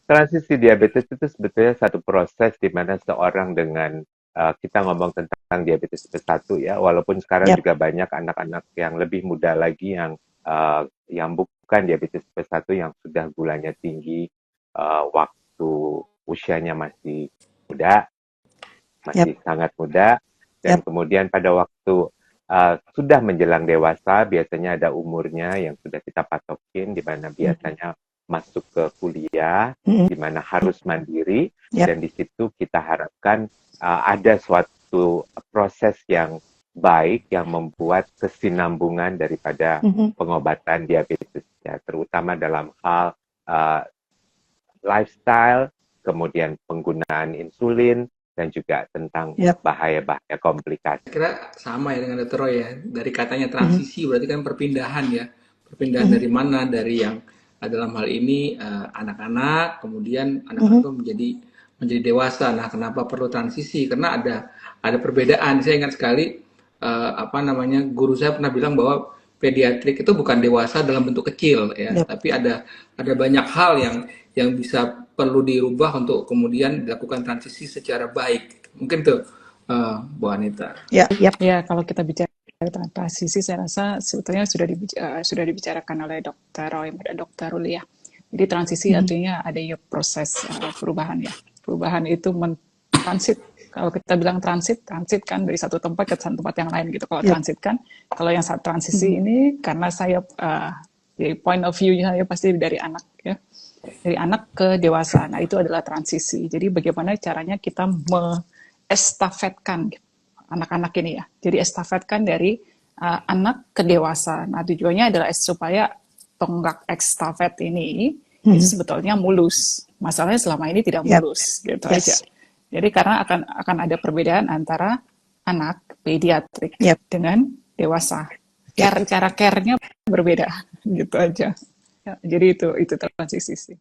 transisi diabetes itu sebetulnya satu proses di mana seorang dengan kita ngomong tentang diabetes tipe 1 ya, walaupun sekarang Yap. juga banyak anak-anak yang lebih muda lagi yang bukan diabetes tipe 1 yang sudah gulanya tinggi waktu usianya masih muda, Yap. masih sangat muda, dan Yap. kemudian pada waktu sudah menjelang dewasa, biasanya ada umurnya yang sudah kita patokin, di mana biasanya masuk ke kuliah, Mm-mm. di mana harus mandiri, Yap. dan di situ kita harapkan ada suatu proses yang baik yang membuat kesinambungan daripada Mhm. pengobatan diabetes, ya, terutama dalam hal uh, lifestyle, kemudian penggunaan insulin, dan juga tentang Yap. bahaya-bahaya komplikasi. Kira sama ya dengan Dr. Roy ya. Dari katanya Mhm. transisi berarti kan perpindahan ya. Perpindahan Mhm. dari mana? Dari yang dalam hal ini anak-anak, kemudian anak-anak Mhm. itu menjadi dewasa. Nah, kenapa perlu transisi? Karena ada perbedaan. Saya ingat sekali apa namanya, guru saya pernah bilang bahwa pediatrik itu bukan dewasa dalam bentuk kecil ya, Yap. tapi ada banyak hal yang bisa perlu dirubah untuk kemudian dilakukan transisi secara baik. Mungkin tuh Bu Anita. Ya, yap. Ya, kalau kita bicara tentang transisi, saya rasa sebetulnya sudah dibicarakan oleh Dr. Roy dan Dr. Ruli ya. Jadi transisi artinya ada ya proses perubahan ya. Perubahan itu transit. Kalau kita bilang transit kan dari satu tempat ke satu tempat yang lain gitu. Kalau Yap. transit kan, kalau yang saat transisi ini karena saya dari point of view-nya saya pasti dari anak ya. Dari anak ke dewasa. Nah, itu adalah transisi. Jadi bagaimana caranya kita estafetkan anak-anak ini ya. Jadi estafetkan dari anak ke dewasa. Nah, tujuannya adalah supaya tonggak estafet ini itu sebetulnya mulus. Masalahnya selama ini tidak Yap. mulus, gitu Yes. aja. Jadi karena akan ada perbedaan antara anak pediatrik Yap. dengan dewasa. Cara care-nya berbeda, gitu aja. Ya, jadi itu transisi sih.